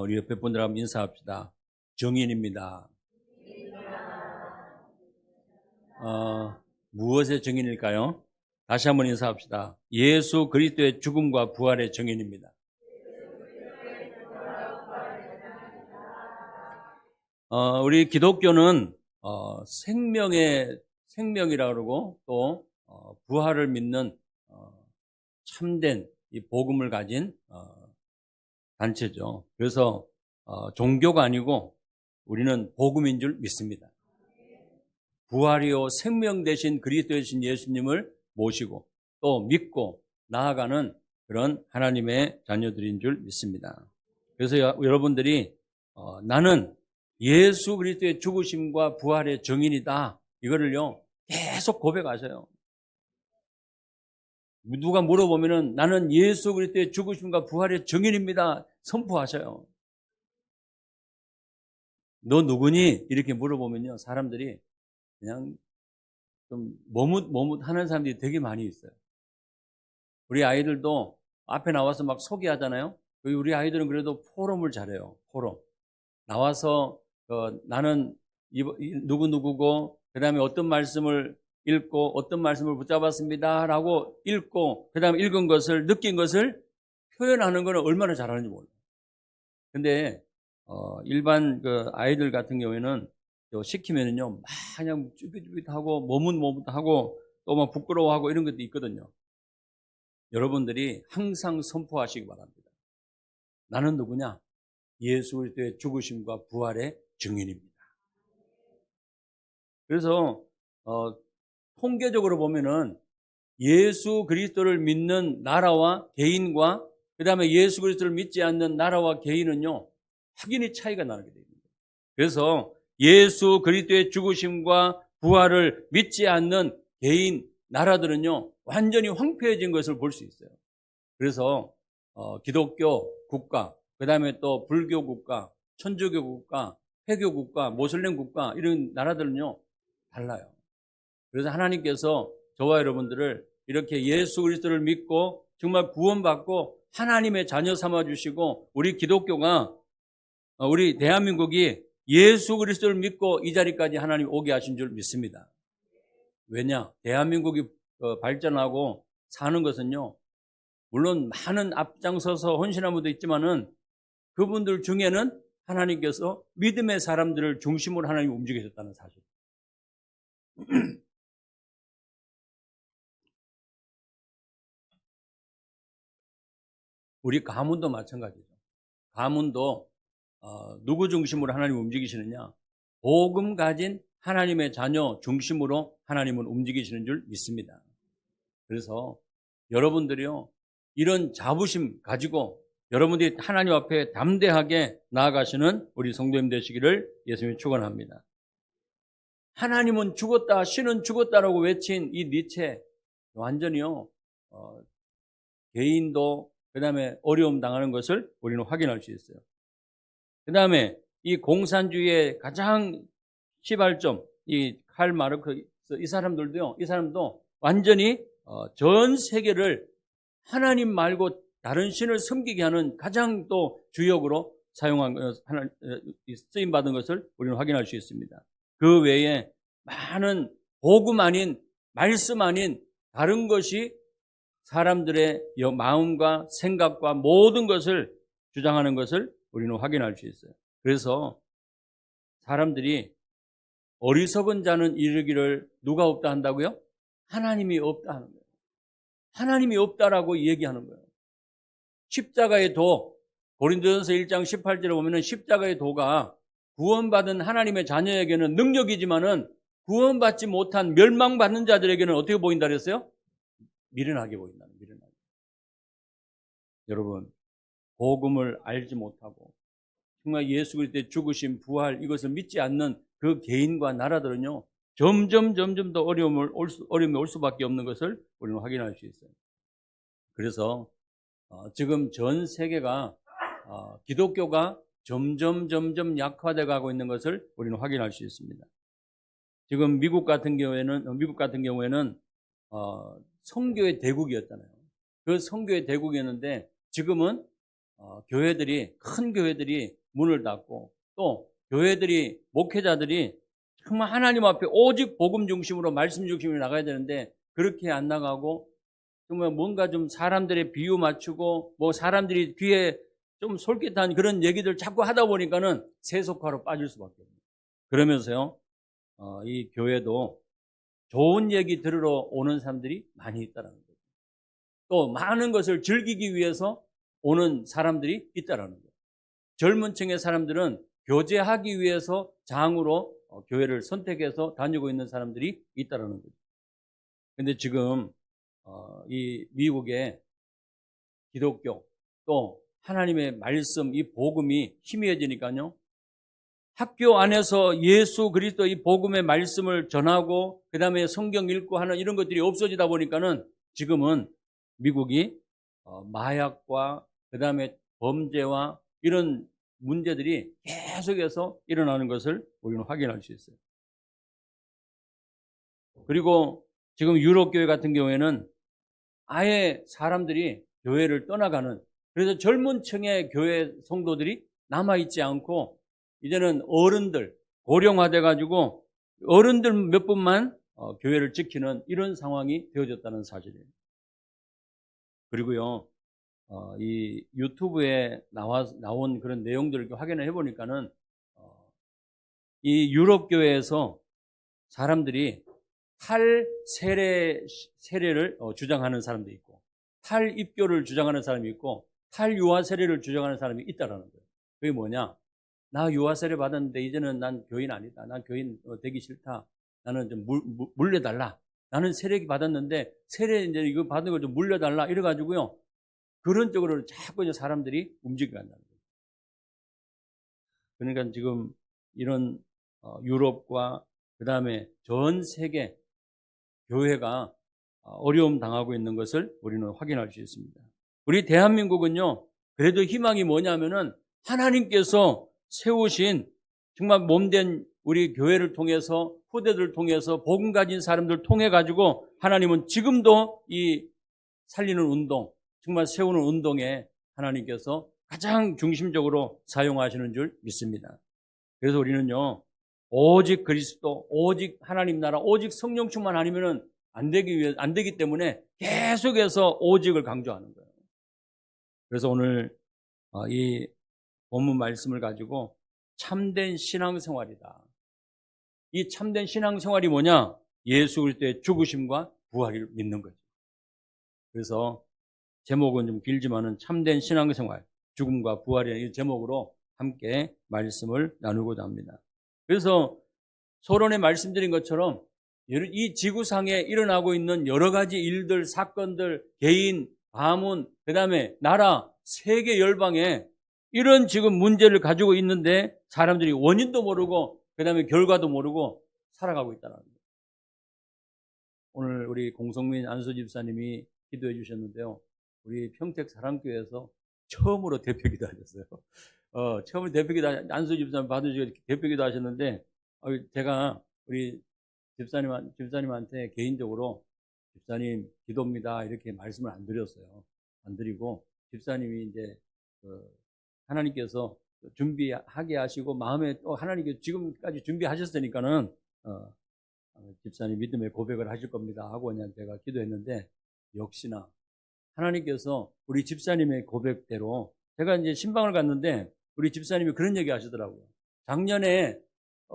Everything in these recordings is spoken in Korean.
우리 옆에 분들하고 인사합시다. 정인입니다. 무엇의 정인일까요? 다시 한번 인사합시다. 예수 그리스도의 죽음과 부활의 정인입니다. 우리 기독교는 생명이라고 그러고 또 부활을 믿는 참된 이 복음을 가진 단체죠. 그래서 종교가 아니고 우리는 복음인 줄 믿습니다. 부활이요 생명 되신 그리스도 되신 예수님을 모시고 또 믿고 나아가는 그런 하나님의 자녀들인 줄 믿습니다. 그래서 여러분들이 나는 예수 그리스도의 죽으심과 부활의 증인이다, 이거를요 계속 고백하셔요. 누가 물어보면은 나는 예수 그리스도의 죽으심과 부활의 증인입니다, 선포하셔요. 너 누구니? 이렇게 물어보면요 사람들이 그냥 좀 머뭇하는 사람들이 되게 많이 있어요. 우리 아이들도 앞에 나와서 막 소개하잖아요. 우리 아이들은 그래도 포럼을 잘해요. 포럼 나와서 나는 누구누구고 그 다음에 어떤 말씀을 읽고 어떤 말씀을 붙잡았습니다 라고 읽고 그 다음에 읽은 것을 느낀 것을 표현하는 거는 얼마나 잘하는지 몰라요. 근데 일반 그 아이들 같은 경우에는 시키면은요 막 그냥 쭈삣쭈삣하고 머뭇하고 또 막 부끄러워하고 이런 것도 있거든요. 여러분들이 항상 선포하시기 바랍니다. 나는 누구냐? 예수 그리스도의 죽으심과 부활의 증인입니다. 그래서 통계적으로 보면은 예수 그리스도를 믿는 나라와 개인과 그 다음에 예수 그리스도를 믿지 않는 나라와 개인은요 확연히 차이가 나게 됩니다. 그래서 예수 그리스도의 죽으심과 부활을 믿지 않는 개인, 나라들은요 완전히 황폐해진 것을 볼 수 있어요. 그래서 기독교 국가, 그 다음에 또 불교 국가, 천주교 국가, 회교 국가, 모슬렘 국가 이런 나라들은요 달라요. 그래서 하나님께서 저와 여러분들을 이렇게 예수 그리스도를 믿고 정말 구원받고 하나님의 자녀 삼아주시고 우리 기독교가 우리 대한민국이 예수 그리스도를 믿고 이 자리까지 하나님 오게 하신 줄 믿습니다. 왜냐? 대한민국이 발전하고 사는 것은요 물론 많은 앞장서서 헌신한 분도 있지만은 그분들 중에는 하나님께서 믿음의 사람들을 중심으로 하나님 움직이셨다는 사실. 우리 가문도 마찬가지죠. 가문도 누구 중심으로 하나님 움직이시느냐? 복음 가진 하나님의 자녀 중심으로 하나님은 움직이시는 줄 믿습니다. 그래서 여러분들이요 이런 자부심 가지고 여러분들이 하나님 앞에 담대하게 나아가시는 우리 성도님 되시기를 예수님이 축원합니다. 하나님은 죽었다, 신은 죽었다라고 외친 이 니체 완전히요 개인도 그 다음에 어려움 당하는 것을 우리는 확인할 수 있어요. 그 다음에 이 공산주의의 가장 시발점 이 칼 마르크 이 사람들도요 이 사람도 완전히 전 세계를 하나님 말고 다른 신을 섬기게 하는 가장 또 주역으로 사용한 쓰임 받은 것을 우리는 확인할 수 있습니다. 그 외에 많은 복음 아닌 말씀 아닌 다른 것이 사람들의 마음과 생각과 모든 것을 주장하는 것을 우리는 확인할 수 있어요. 그래서 사람들이 어리석은 자는 이르기를 누가 없다 한다고요? 하나님이 없다 하는 거예요. 하나님이 없다라고 얘기하는 거예요. 십자가의 도, 고린도전서 1장 18절에 보면은 십자가의 도가 구원받은 하나님의 자녀에게는 능력이지만은 구원받지 못한 멸망받는 자들에게는 어떻게 보인다 그랬어요? 미련하게 보인다. 미련하게. 여러분, 복음을 알지 못하고 정말 예수 그리스도의 죽으심, 부활 이것을 믿지 않는 그 개인과 나라들은요 점점 더 어려움이 올 수밖에 없는 것을 우리는 확인할 수 있어요. 그래서 지금 전 세계가 기독교가 점점 약화되어 가고 있는 것을 우리는 확인할 수 있습니다. 지금 미국 같은 경우에는 선교의 대국이었잖아요. 그 선교의 대국이었는데 지금은 교회들이, 큰 교회들이 문을 닫고, 또 교회들이, 목회자들이 정말 하나님 앞에 오직 복음 중심으로, 말씀 중심으로 나가야 되는데 그렇게 안 나가고 정말 뭔가 좀 사람들의 비유 맞추고 뭐 사람들이 귀에 좀 솔깃한 그런 얘기들 자꾸 하다 보니까는 세속화로 빠질 수밖에 없어요. 그러면서요, 이 교회도 좋은 얘기 들으러 오는 사람들이 많이 있다는 거예요. 또 많은 것을 즐기기 위해서 오는 사람들이 있다는 거예요. 젊은 층의 사람들은 교제하기 위해서 장으로 교회를 선택해서 다니고 있는 사람들이 있다는 거죠. 근데 지금 이 미국의 기독교 또 하나님의 말씀, 이 복음이 희미해지니까요, 학교 안에서 예수 그리스도 이 복음의 말씀을 전하고 그 다음에 성경 읽고 하는 이런 것들이 없어지다 보니까는 지금은 미국이 마약과 그 다음에 범죄와 이런 문제들이 계속해서 일어나는 것을 우리는 확인할 수 있어요. 그리고 지금 유럽 교회 같은 경우에는 아예 사람들이 교회를 떠나가는, 그래서 젊은 층의 교회 성도들이 남아있지 않고 이제는 어른들, 고령화돼 가지고 어른들 몇 분만 교회를 지키는 이런 상황이 되어졌다는 사실이에요. 그리고요, 이 유튜브에 나온 그런 내용들을 확인을 해보니까는 이 유럽 교회에서 사람들이 탈세례를 주장하는 사람도 있고, 탈입교를 주장하는 사람이 있고, 탈유아 세례를 주장하는 사람이 있다라는 거예요. 그게 뭐냐? 나 유아 세례 받았는데 이제는 난 교인 아니다. 난 교인 되기 싫다. 나는 좀 물려달라. 나는 세례 받았는데 세례 이제 이거 받은 걸 좀 물려달라. 이래가지고요, 그런 쪽으로 자꾸 이제 사람들이 움직여간다는 거예요. 그러니까 지금 이런 유럽과 그 다음에 전 세계 교회가 어려움 당하고 있는 것을 우리는 확인할 수 있습니다. 우리 대한민국은요, 그래도 희망이 뭐냐면은 하나님께서 세우신 정말 몸된 우리 교회를 통해서, 후대들을 통해서, 복음 가진 사람들 통해 가지고 하나님은 지금도 이 살리는 운동, 정말 세우는 운동에 하나님께서 가장 중심적으로 사용하시는 줄 믿습니다. 그래서 우리는요, 오직 그리스도, 오직 하나님 나라, 오직 성령 충만 아니면은 안 되기 때문에 계속해서 오직을 강조하는 거예요. 그래서 오늘 이 본문 말씀을 가지고 참된 신앙생활이다. 이 참된 신앙생활이 뭐냐? 예수 그리스도의 죽으심과 부활을 믿는 거죠. 그래서 제목은 좀 길지만은 참된 신앙생활, 죽음과 부활이라는 이 제목으로 함께 말씀을 나누고자 합니다. 그래서 서론에 말씀드린 것처럼 이 지구상에 일어나고 있는 여러 가지 일들, 사건들, 개인, 가문, 그 다음에 나라, 세계 열방에 이런 지금 문제를 가지고 있는데 사람들이 원인도 모르고 그 다음에 결과도 모르고 살아가고 있다는 거예요. 오늘 우리 공성민 안수 집사님이 기도해 주셨는데요, 우리 평택 사랑교회에서 처음으로 대표기도 하셨어요. 처음으로 대표기도, 안수 집사님 받으시고 대표기도 하셨는데, 제가 우리 집사님한테 개인적으로 집사님 기도입니다 이렇게 말씀을 안 드렸어요. 안 드리고 집사님이 이제 하나님께서 준비하게 하시고 마음에 또 하나님께서 지금까지 준비하셨으니까는 집사님 믿음의 고백을 하실 겁니다 하고 그냥 제가 기도했는데, 역시나 하나님께서 우리 집사님의 고백대로 제가 이제 신방을 갔는데 우리 집사님이 그런 얘기 하시더라고요. 작년에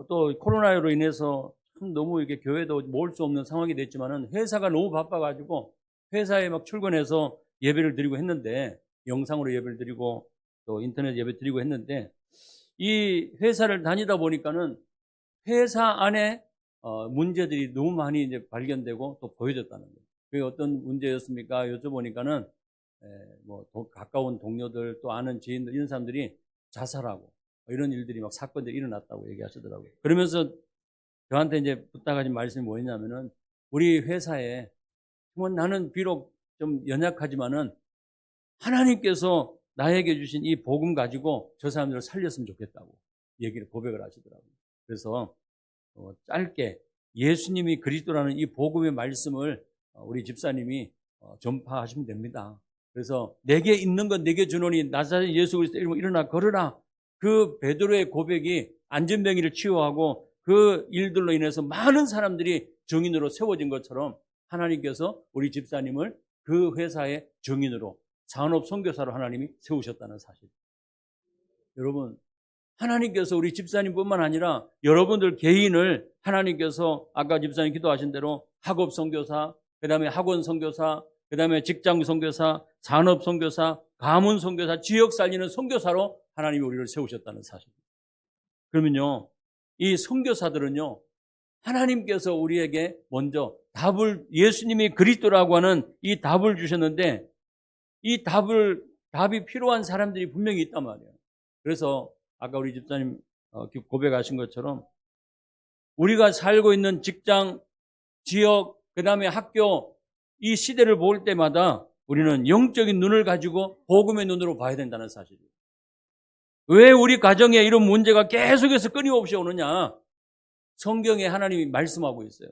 또 코로나로 인해서 참 너무 이렇게 교회도 모을 수 없는 상황이 됐지만은 회사가 너무 바빠가지고 회사에 막 출근해서 예배를 드리고 했는데, 영상으로 예배를 드리고 또 인터넷 예배 드리고 했는데, 이 회사를 다니다 보니까는 회사 안에 문제들이 너무 많이 이제 발견되고 또 보여졌다는 거예요. 그게 어떤 문제였습니까? 여쭤보니까는 가까운 동료들 또 아는 지인들 이런 사람들이 자살하고 이런 일들이 막 사건들이 일어났다고 얘기하시더라고요. 그러면서 저한테 이제 부탁하신 말씀이 뭐였냐면은, 우리 회사에 정말 나는 비록 좀 연약하지만은 하나님께서 나에게 주신 이 복음 가지고 저 사람들을 살렸으면 좋겠다고 고백을 하시더라고요. 그래서 짧게 예수님이 그리스도라는 이 복음의 말씀을 우리 집사님이 전파하시면 됩니다. 그래서 내게 있는 건 내게 주노니 나사렛 예수 그리스도 이름으로 일어나 걸으라. 그 베드로의 고백이 안전병이를 치유하고 그 일들로 인해서 많은 사람들이 증인으로 세워진 것처럼 하나님께서 우리 집사님을 그 회사의 증인으로 산업 선교사로 하나님이 세우셨다는 사실. 여러분, 하나님께서 우리 집사님뿐만 아니라 여러분들 개인을 하나님께서 아까 집사님 기도하신 대로 학업 선교사, 그다음에 학원 선교사, 그다음에 직장 선교사, 산업 선교사, 가문 선교사, 지역 살리는 선교사로 하나님이 우리를 세우셨다는 사실. 그러면요, 이 선교사들은요, 하나님께서 우리에게 먼저 답을, 예수님이 그리스도라고 하는 이 답을 주셨는데 이 답이 필요한 사람들이 분명히 있단 말이에요. 그래서 아까 우리 집사님 고백하신 것처럼 우리가 살고 있는 직장, 지역, 그 다음에 학교, 이 시대를 볼 때마다 우리는 영적인 눈을 가지고 복음의 눈으로 봐야 된다는 사실이에요. 왜 우리 가정에 이런 문제가 계속해서 끊임없이 오느냐? 성경에 하나님이 말씀하고 있어요.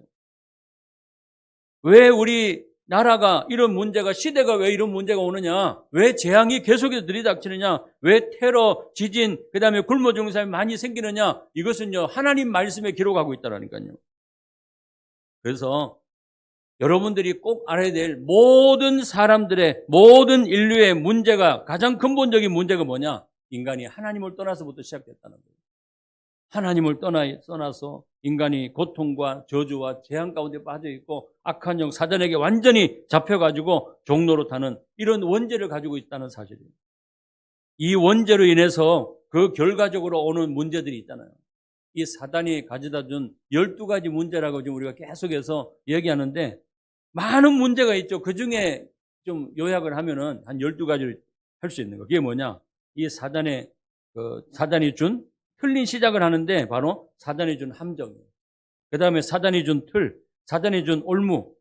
왜 우리 나라가 이런 문제가, 시대가 왜 이런 문제가 오느냐? 왜 재앙이 계속해서 들이닥치느냐? 왜 테러, 지진, 그 다음에 굶어 죽는 사람이 많이 생기느냐? 이것은요, 하나님 말씀에 기록하고 있다라니까요. 그래서 여러분들이 꼭 알아야 될 모든 사람들의, 모든 인류의 문제가, 가장 근본적인 문제가 뭐냐? 인간이 하나님을 떠나서부터 시작됐다는 거예요. 하나님을 떠나서 인간이 고통과 저주와 재앙 가운데 빠져 있고 악한 영 사단에게 완전히 잡혀가지고 종로로 타는 이런 원죄를 가지고 있다는 사실이에요. 이 원죄로 인해서 그 결과적으로 오는 문제들이 있잖아요. 이 사단이 가져다 준 12가지 문제라고 지금 우리가 계속해서 얘기하는데 많은 문제가 있죠. 그 중에 좀 요약을 하면은 한 12가지를 할 수 있는 거. 그게 뭐냐? 이 사단이 준 틀린 시작을 하는데 바로 사단이 준 함정이에요. 그 다음에 사단이 준 틀, 사단이 준 올무.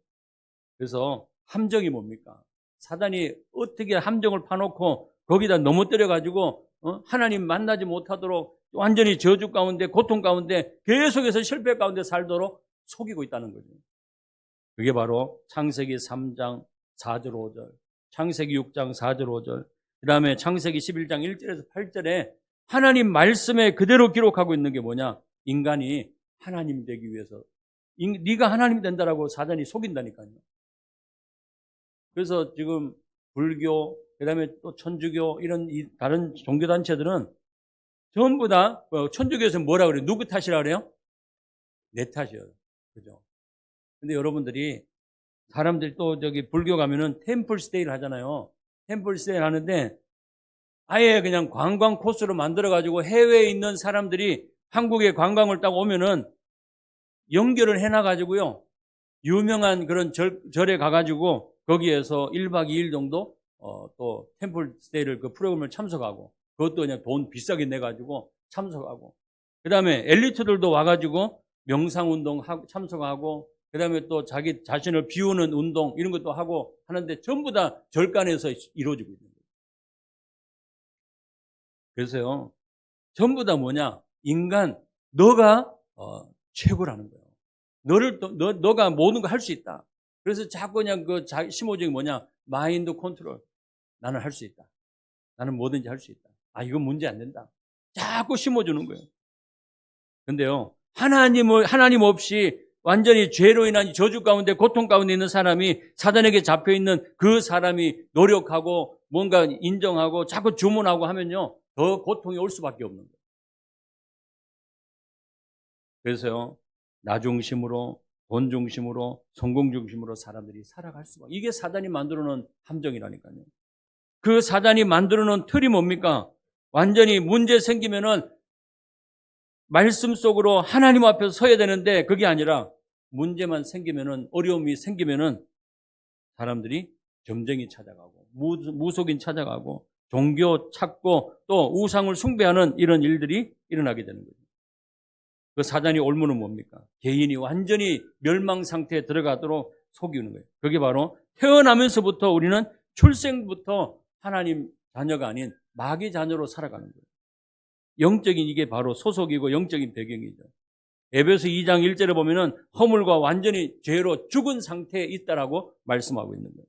그래서 함정이 뭡니까? 사단이 어떻게 함정을 파놓고 거기다 넘어뜨려가지고 하나님 만나지 못하도록 완전히 저주 가운데, 고통 가운데 계속해서 실패 가운데 살도록 속이고 있다는 거죠. 그게 바로 창세기 3장 4절 5절, 창세기 6장 4절 5절, 그 다음에 창세기 11장 1절에서 8절에 하나님 말씀에 그대로 기록하고 있는 게 뭐냐? 인간이 하나님 되기 위해서 네가 하나님 된다라고 사단이 속인다니까요. 그래서 지금 불교, 그 다음에 또 천주교 이런 다른 종교단체들은 전부 다 천주교에서 뭐라 그래요? 누구 탓이라 그래요? 내 탓이에요. 그죠? 근데 여러분들이 사람들이 또 저기 불교 가면은 템플 스테이를 하잖아요. 템플 스테이를 하는데 아예 그냥 관광 코스로 만들어가지고 해외에 있는 사람들이 한국에 관광을 딱 오면은 연결을 해놔가지고요. 유명한 그런 절에 가가지고 거기에서 1박 2일 정도 또 템플 스테이를 그 프로그램을 참석하고 그것도 그냥 돈 비싸게 내가지고 참석하고 그 다음에 엘리트들도 와가지고 명상운동 참석하고 그 다음에 또 자기 자신을 비우는 운동 이런 것도 하고 하는데 전부 다 절간에서 이루어지고 있는 거예요. 그래서요, 전부 다 뭐냐? 인간, 너가 최고라는 거예요. 너가 모든 거 할 수 있다. 그래서 자꾸 그냥 심오적인 뭐냐? 마인드 컨트롤. 나는 할 수 있다. 나는 뭐든지 할 수 있다. 아, 이건 문제 안 된다. 자꾸 심어주는 거예요. 근데요, 하나님 없이 완전히 죄로 인한 저주 가운데 고통 가운데 있는 사람이 사단에게 잡혀 있는 그 사람이 노력하고 뭔가 인정하고 자꾸 주문하고 하면요, 더 고통이 올 수밖에 없는 거예요. 그래서요, 나 중심으로, 돈 중심으로, 성공 중심으로 사람들이 살아갈 수가. 이게 사단이 만들어 놓은 함정이라니까요. 그 사단이 만들어 놓은 틀이 뭡니까? 완전히 문제 생기면은 말씀 속으로 하나님 앞에서 서야 되는데 그게 아니라 문제만 생기면은, 어려움이 생기면은 사람들이 점쟁이 찾아가고 무속인 찾아가고 종교 찾고 또 우상을 숭배하는 이런 일들이 일어나게 되는 거죠. 그 사단이 올무는 뭡니까? 개인이 완전히 멸망 상태에 들어가도록 속이는 거예요. 그게 바로 태어나면서부터 우리는 출생부터 하나님 자녀가 아닌 마귀 자녀로 살아가는 거예요. 영적인 이게 바로 소속이고 영적인 배경이죠. 에베소 2장 1절에 보면은 허물과 완전히 죄로 죽은 상태에 있다라고 말씀하고 있는 거예요.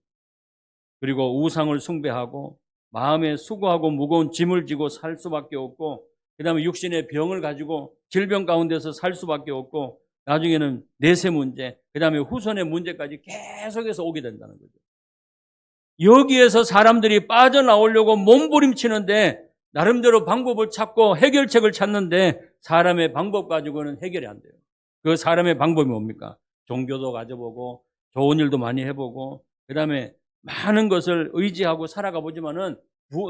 그리고 우상을 숭배하고 마음에 수고하고 무거운 짐을 지고 살 수밖에 없고, 그 다음에 육신의 병을 가지고 질병 가운데서 살 수밖에 없고, 나중에는 내세 문제, 그 다음에 후손의 문제까지 계속해서 오게 된다는 거죠. 여기에서 사람들이 빠져나오려고 몸부림치는데 나름대로 방법을 찾고 해결책을 찾는데 사람의 방법 가지고는 해결이 안 돼요. 그 사람의 방법이 뭡니까? 종교도 가져보고 좋은 일도 많이 해보고 그 다음에 많은 것을 의지하고 살아가 보지만은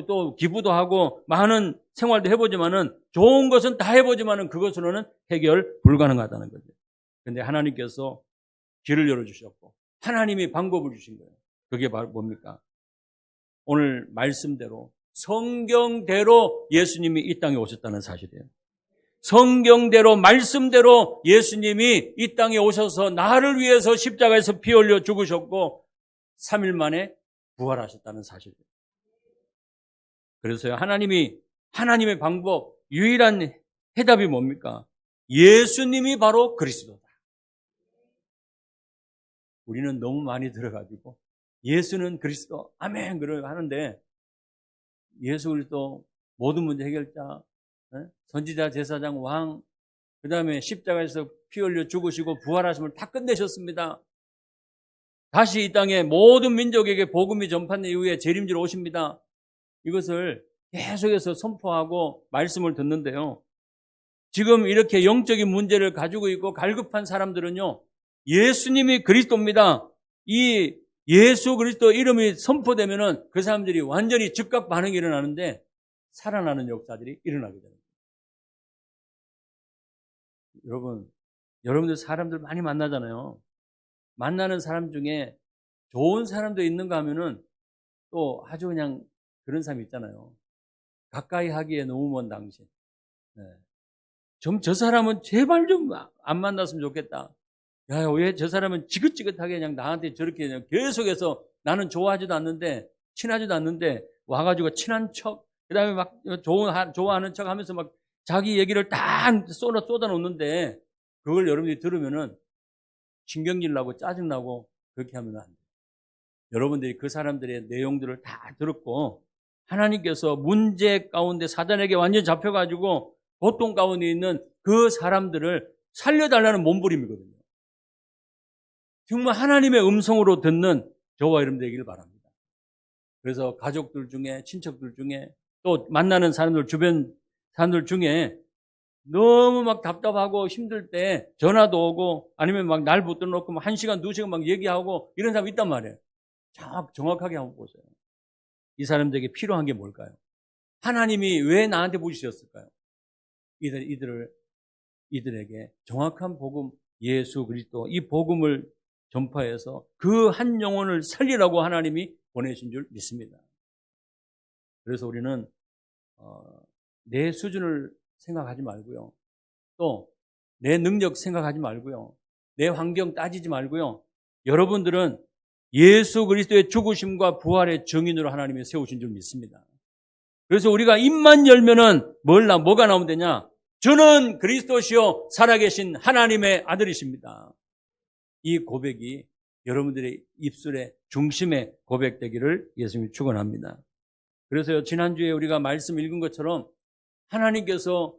또 기부도 하고 많은 생활도 해보지만은 좋은 것은 다 해보지만은 그것으로는 해결 불가능하다는 거죠. 근데 하나님께서 길을 열어주셨고 하나님이 방법을 주신 거예요. 그게 바로 뭡니까? 오늘 말씀대로 성경대로 예수님이 이 땅에 오셨다는 사실이에요. 성경대로 말씀대로 예수님이 이 땅에 오셔서 나를 위해서 십자가에서 피 흘려 죽으셨고 3일 만에 부활하셨다는 사실이에요. 그래서요, 하나님의 방법, 유일한 해답이 뭡니까? 예수님이 바로 그리스도다. 우리는 너무 많이 들어가지고 예수는 그리스도, 아멘, 그러고 하는데 예수 그리스도 모든 문제 해결자, 선지자, 제사장, 왕, 그 다음에 십자가에서 피 흘려 죽으시고 부활하심을 다 끝내셨습니다. 다시 이 땅에 모든 민족에게 복음이 전파된 이후에 재림지로 오십니다. 이것을 계속해서 선포하고 말씀을 듣는데요. 지금 이렇게 영적인 문제를 가지고 있고 갈급한 사람들은요, 예수님이 그리스도입니다. 이 예수 그리스도 이름이 선포되면은 그 사람들이 완전히 즉각 반응이 일어나는데 살아나는 역사들이 일어나게 됩니다. 여러분들 사람들 많이 만나잖아요. 만나는 사람 중에 좋은 사람도 있는가 하면은 또 아주 그냥 그런 사람이 있잖아요. 가까이 하기에 너무 먼 당신. 네. 저 사람은 제발 좀 안 만났으면 좋겠다. 야, 왜 저 사람은 지긋지긋하게 그냥 나한테 저렇게 그냥 계속해서 나는 좋아하지도 않는데, 친하지도 않는데, 와가지고 친한 척, 그 다음에 막 좋아하는 척 하면서 막 자기 얘기를 다 쏟아 놓는데, 그걸 여러분들이 들으면은 신경질 나고 짜증나고 그렇게 하면 안 돼요. 여러분들이 그 사람들의 내용들을 다 들었고, 하나님께서 문제 가운데 사단에게 완전히 잡혀가지고 고통 가운데 있는 그 사람들을 살려달라는 몸부림이거든요. 정말 하나님의 음성으로 듣는 저와 여러분들 되기를 바랍니다. 그래서 가족들 중에, 친척들 중에, 또 만나는 사람들, 주변 사람들 중에 너무 막 답답하고 힘들 때 전화도 오고 아니면 막 날 붙들어 놓고 1시간, 2시간 막 얘기하고 이런 사람 있단 말이에요. 정확하게 한번 보세요. 이 사람들에게 필요한 게 뭘까요? 하나님이 왜 나한테 부르셨을까요? 이들에게 정확한 복음, 예수 그리스도, 이 복음을 전파해서 그 한 영혼을 살리라고 하나님이 보내신 줄 믿습니다. 그래서 우리는 내 수준을 생각하지 말고요. 또 내 능력 생각하지 말고요. 내 환경 따지지 말고요. 여러분들은 예수 그리스도의 죽으심과 부활의 증인으로 하나님이 세우신 줄 믿습니다. 그래서 우리가 입만 열면은 뭐가 나오면 되냐? 저는 그리스도시요 살아계신 하나님의 아들이십니다. 이 고백이 여러분들의 입술의 중심에 고백되기를 예수님이 축원합니다. 그래서요, 지난주에 우리가 말씀 읽은 것처럼 하나님께서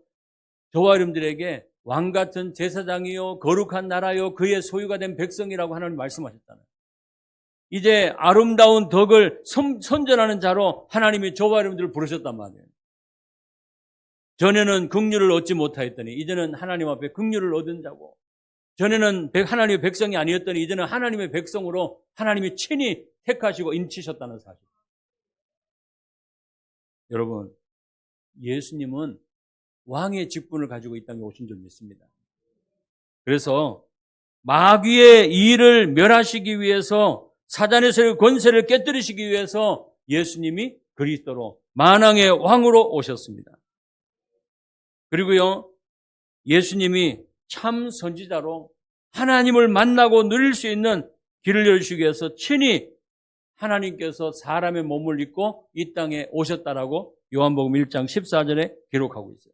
저와 여러분들에게 왕같은 제사장이요 거룩한 나라요 그의 소유가 된 백성이라고 하나님 말씀하셨잖아요. 이제 아름다운 덕을 선전하는 자로 하나님이 저와 여러분들을 부르셨단 말이에요. 전에는 긍휼을 얻지 못하였더니 이제는 하나님 앞에 긍휼을 얻은 자고, 전에는 하나님의 백성이 아니었더니 이제는 하나님의 백성으로 하나님이 친히 택하시고 인치셨다는 사실. 여러분, 예수님은 왕의 직분을 가지고 이 땅에 오신 줄 믿습니다. 그래서 마귀의 일을 멸하시기 위해서, 사단의 권세를 깨뜨리시기 위해서 예수님이 그리스도로 만왕의 왕으로 오셨습니다. 그리고요, 예수님이 참 선지자로 하나님을 만나고 누릴 수 있는 길을 열시기 위해서 친히 하나님께서 사람의 몸을 입고 이 땅에 오셨다라고 요한복음 1장 14절에 기록하고 있어요.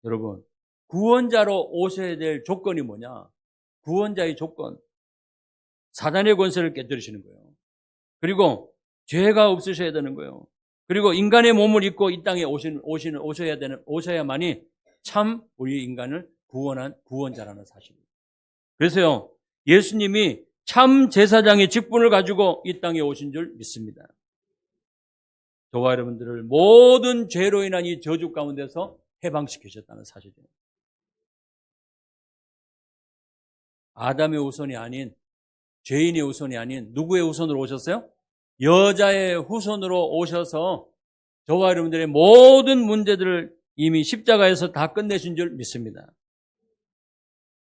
여러분, 구원자로 오셔야 될 조건이 뭐냐? 구원자의 조건, 사단의 권세를 깨뜨리시는 거예요. 그리고 죄가 없으셔야 되는 거예요. 그리고 인간의 몸을 입고 이 땅에 오셔야만이 참 우리 인간을 구원한 구원자라는 사실입니다. 그래서요, 예수님이 참 제사장의 직분을 가지고 이 땅에 오신 줄 믿습니다. 저와 여러분들을 모든 죄로 인한 이 저주 가운데서 해방시키셨다는 사실이에요. 아담의 후손이 아닌, 죄인의 후손이 아닌 누구의 후손으로 오셨어요? 여자의 후손으로 오셔서 저와 여러분들의 모든 문제들을 이미 십자가에서 다 끝내신 줄 믿습니다.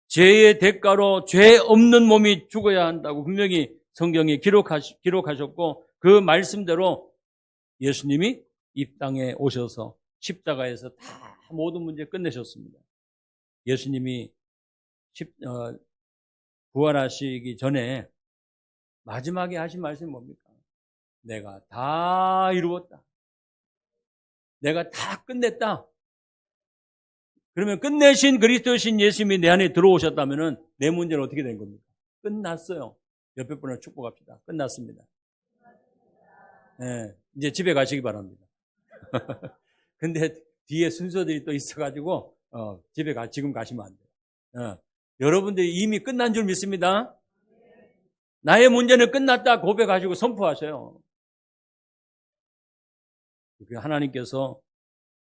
죄의 대가로 죄 없는 몸이 죽어야 한다고 분명히 성경에 기록하셨고, 그 말씀대로 예수님이 이 땅에 오셔서 십자가에서 다 모든 문제 끝내셨습니다. 예수님이 부활하시기 전에 마지막에 하신 말씀이 뭡니까? 내가 다 이루었다. 내가 다 끝냈다. 그러면 끝내신 그리스도신 예수님이 내 안에 들어오셨다면 내 문제는 어떻게 된 겁니까? 끝났어요. 옆에 분을 축복합시다. 끝났습니다. 네, 이제 집에 가시기 바랍니다. 근데 뒤에 순서들이 또 있어가지고 지금 가시면 안 돼요. 여러분들이 이미 끝난 줄 믿습니다. 나의 문제는 끝났다 고백하시고 선포하셔요. 하나님께서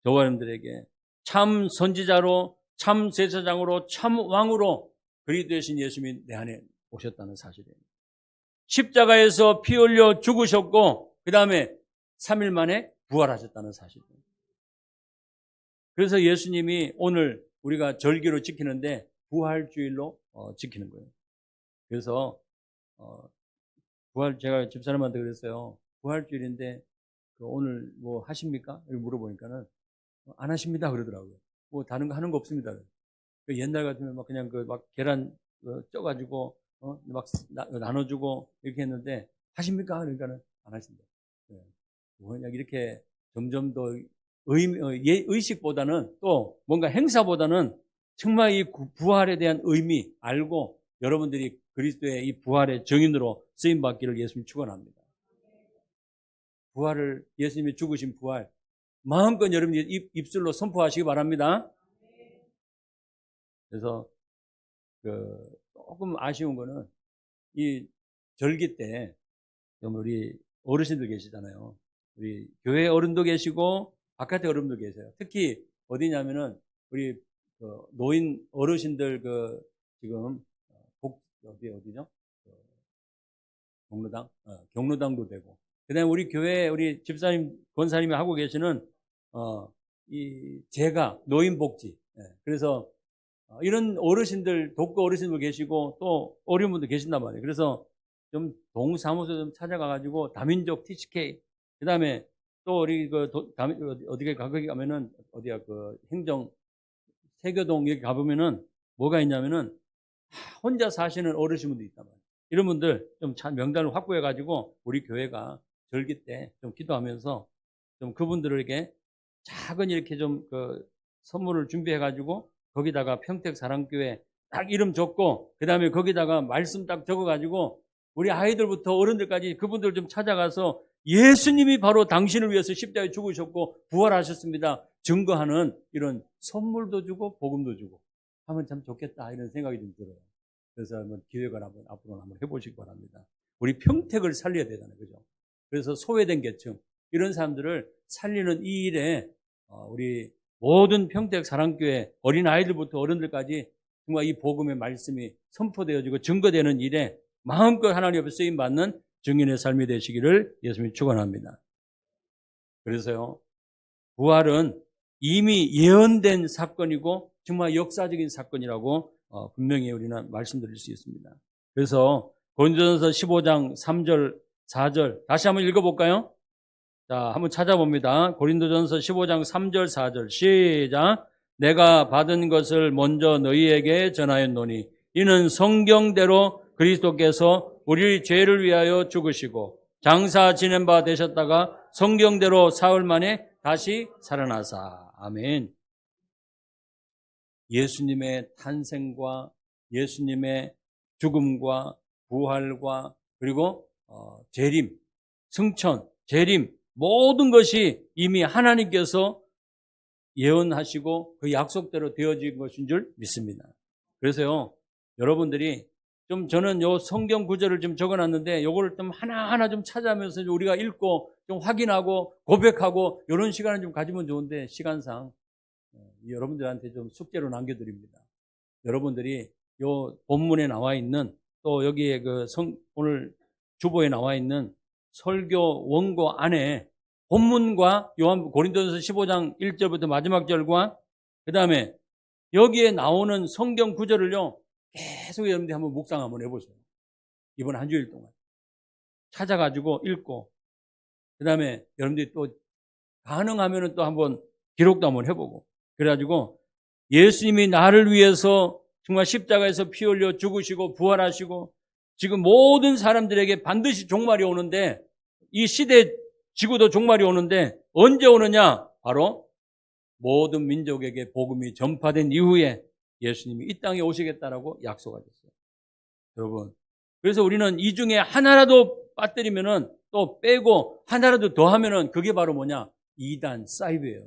저와 여러분들에게 참 선지자로, 참 제사장으로, 참 왕으로 그리스도 되신 예수님이 내 안에 오셨다는 사실이에요. 십자가에서 피 흘려 죽으셨고 그 다음에 3일 만에 부활하셨다는 사실이에요. 그래서 예수님이 오늘 우리가 절기로 지키는데 부활주일로 지키는 거예요. 그래서 제가 집사람한테 그랬어요. 부활주일인데 오늘 뭐 하십니까? 이렇게 물어보니까는 안 하십니다 그러더라고요. 뭐 다른 거 하는 거 없습니다. 옛날 같으면 막 그냥 막 계란 쪄가지고 막 나눠주고 이렇게 했는데 하십니까? 그러니까는 안 하신다. 네. 그냥 이렇게 점점 더 의식보다는 또 뭔가 행사보다는 정말 이 부활에 대한 의미 알고 여러분들이 그리스도의 이 부활의 증인으로 쓰임 받기를 예수님 축원합니다. 부활을 예수님이 죽으신 부활 마음껏 여러분이 입술로 선포하시기 바랍니다. 그래서 조금 아쉬운 거는 이 절기 때 우리 어르신들 계시잖아요. 우리 교회 어른도 계시고 바깥에 어른도 계세요. 특히 어디냐면은 우리 노인 어르신들 지금 어디죠? 경로당도 되고. 그다음에 우리 교회 우리 집사님 권사님이 하고 계시는 이 제가 노인복지. 그래서 이런 어르신들 독거 어르신들 계시고 또 어려운 분들 계신단 말이에요. 그래서 좀 동사무소 좀 찾아가가지고 다민족 TCK 그다음에 또 우리 어디에 가면은 어디야 행정 세교동 여기 가보면은 뭐가 있냐면은 혼자 사시는 어르신분도 있단 말이에요. 이런 분들 좀 명단을 확보해가지고 우리 교회가 절기 때 좀 기도하면서 좀 그분들에게 작은 이렇게 좀 선물을 준비해가지고 거기다가 평택사랑교회 딱 이름 적고 그 다음에 거기다가 말씀 딱 적어가지고 우리 아이들부터 어른들까지 그분들 좀 찾아가서 예수님이 바로 당신을 위해서 십자가에 죽으셨고 부활하셨습니다. 증거하는 이런 선물도 주고 복음도 주고 하면 참 좋겠다 이런 생각이 좀 들어요. 그래서 한번 기획을 앞으로 한번 해보시기 바랍니다. 우리 평택을 살려야 되잖아요. 그죠? 그래서 소외된 계층 이런 사람들을 살리는 이 일에 우리 모든 평택 사랑교회 어린아이들부터 어른들까지 정말 이 복음의 말씀이 선포되어지고 증거되는 일에 마음껏 하나님 앞에 쓰임받는 증인의 삶이 되시기를 예수님이 축원합니다. 그래서요, 부활은 이미 예언된 사건이고 정말 역사적인 사건이라고 분명히 우리는 말씀드릴 수 있습니다. 그래서 고린도전서 15장 3절 4절 다시 한번 읽어볼까요? 자, 한번 찾아봅니다. 고린도전서 15장 3절 4절 시작. 내가 받은 것을 먼저 너희에게 전하였노니 이는 성경대로 그리스도께서 우리 죄를 위하여 죽으시고 장사 지낸 바 되셨다가 성경대로 사흘 만에 다시 살아나사. 아멘. 예수님의 탄생과 예수님의 죽음과 부활과 그리고 재림 승천, 재림 모든 것이 이미 하나님께서 예언하시고 그 약속대로 되어진 것인 줄 믿습니다. 그래서요, 여러분들이 좀 저는 요 성경 구절을 좀 적어놨는데 요거를 좀 하나하나 좀 찾아가면서 우리가 읽고 좀 확인하고 고백하고 이런 시간을 좀 가지면 좋은데 시간상 여러분들한테 좀 숙제로 남겨드립니다. 여러분들이 요 본문에 나와 있는 또 여기에 오늘 주보에 나와 있는 설교 원고 안에 본문과 고린도전서 15장 1절부터 마지막 절과 그 다음에 여기에 나오는 성경 구절을요 계속 여러분들이 한번 묵상 한번 해보세요. 이번 한 주일 동안 찾아가지고 읽고 그 다음에 여러분들이 또 가능하면은 또 한번 기록도 한번 해보고 그래가지고 예수님이 나를 위해서 정말 십자가에서 피 흘려 죽으시고 부활하시고 지금 모든 사람들에게 반드시 종말이 오는데 이 시대 지구도 종말이 오는데 언제 오느냐? 바로 모든 민족에게 복음이 전파된 이후에 예수님이 이 땅에 오시겠다라고 약속하셨어요. 여러분, 그래서 우리는 이 중에 하나라도 빠뜨리면은 또 빼고 하나라도 더 하면은 그게 바로 뭐냐? 이단, 사이브예요.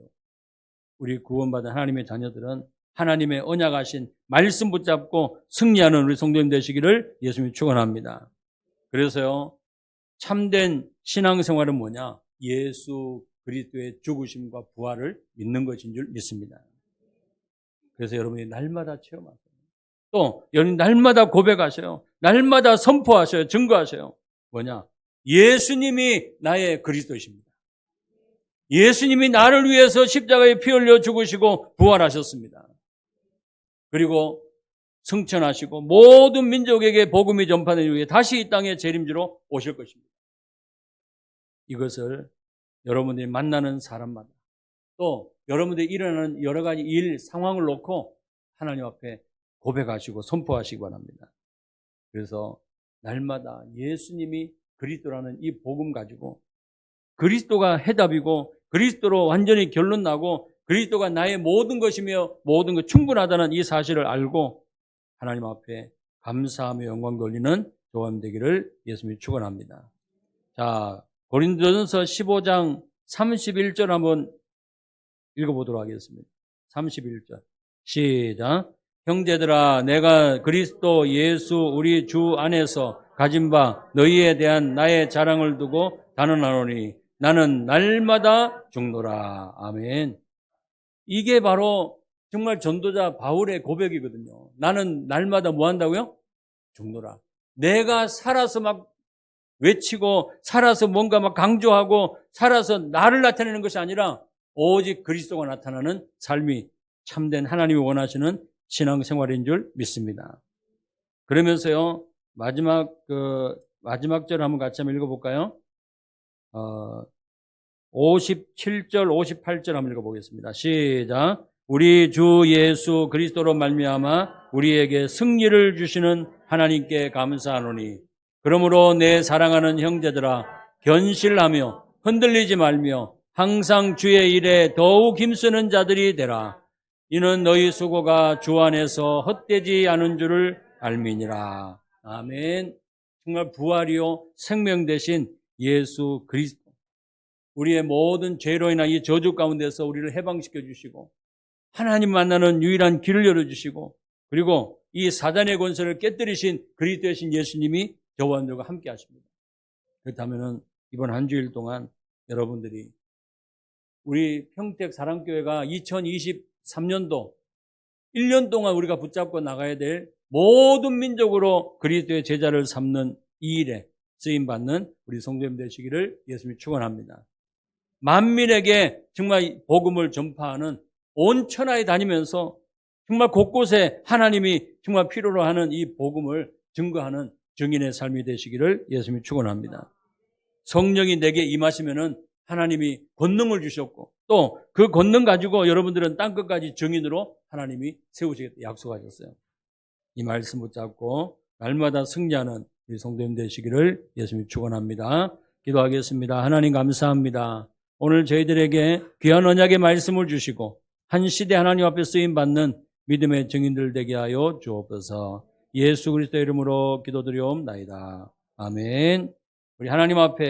우리 구원받은 하나님의 자녀들은 하나님의 언약하신 말씀 붙잡고 승리하는 우리 성도님 되시기를 예수님이 축원합니다. 그래서요, 참된 신앙생활은 뭐냐? 예수 그리스도의 죽으심과 부활을 믿는 것인 줄 믿습니다. 그래서 여러분이 날마다 체험하세요. 또 여러분 날마다 고백하셔요. 날마다 선포하셔요. 증거하셔요. 뭐냐? 예수님이 나의 그리스도이십니다. 예수님이 나를 위해서 십자가에 피 흘려 죽으시고 부활하셨습니다. 그리고 승천하시고 모든 민족에게 복음이 전파된 이후에 다시 이 땅에 재림주로 오실 것입니다. 이것을 여러분들이 만나는 사람마다 또 여러분들이 일어나는 여러 가지 일, 상황을 놓고 하나님 앞에 고백하시고 선포하시기 바랍니다. 그래서 날마다 예수님이 그리스도라는 이 복음 가지고 그리스도가 해답이고 그리스도로 완전히 결론 나고 그리스도가 나의 모든 것이며 모든 것 충분하다는 이 사실을 알고 하나님 앞에 감사하며 영광 돌리는 조감 되기를 예수님이 축원합니다. 자, 고린도전서 15장 31절 한번 읽어보도록 하겠습니다. 31절 시작. 형제들아, 내가 그리스도 예수 우리 주 안에서 가진 바 너희에 대한 나의 자랑을 두고 단언하노니 나는 날마다 죽노라. 아멘. 이게 바로 정말 전도자 바울의 고백이거든요. 나는 날마다 뭐 한다고요? 죽노라. 내가 살아서 막 외치고 살아서 뭔가 막 강조하고 살아서 나를 나타내는 것이 아니라 오직 그리스도가 나타나는 삶이 참된 하나님이 원하시는 신앙생활인 줄 믿습니다. 그러면서요, 마지막 절 한번 같이 한번 읽어볼까요? 57절, 58절 한번 읽어보겠습니다. 시작. 우리 주 예수 그리스도로 말미암아 우리에게 승리를 주시는 하나님께 감사하노니 그러므로 내 사랑하는 형제들아 견실하며 흔들리지 말며 항상 주의 일에 더욱 힘쓰는 자들이 되라. 이는 너희 수고가 주 안에서 헛되지 않은 줄을 알미니라. 아멘. 정말 부활이요 생명 되신 예수 그리스도 우리의 모든 죄로 인한 이 저주 가운데서 우리를 해방시켜 주시고 하나님 만나는 유일한 길을 열어주시고 그리고 이 사단의 권세를 깨뜨리신 그리스도 되신 예수님이 저와 여러분들과 함께 하십니다. 그렇다면 이번 한 주일 동안 여러분들이 우리 평택 사랑교회가 2023년도 1년 동안 우리가 붙잡고 나가야 될 모든 민족으로 그리스도의 제자를 삼는 이 일에 쓰임받는 우리 성도님 되시기를 예수님이 축원합니다. 만민에게 정말 복음을 전파하는 온 천하에 다니면서 정말 곳곳에 하나님이 정말 필요로 하는 이 복음을 증거하는 증인의 삶이 되시기를 예수님이 축원합니다. 성령이 내게 임하시면은 하나님이 권능을 주셨고 또 그 권능 가지고 여러분들은 땅끝까지 증인으로 하나님이 세우시겠다 약속하셨어요. 이 말씀 붙잡고 날마다 승리하는 우리 성도님 되시기를 예수님이 축원합니다. 기도하겠습니다. 하나님 감사합니다. 오늘 저희들에게 귀한 언약의 말씀을 주시고 한 시대 하나님 앞에 쓰임받는 믿음의 증인들 되게 하여 주옵소서. 예수 그리스도의 이름으로 기도드리옵나이다. 아멘. 우리 하나님 앞에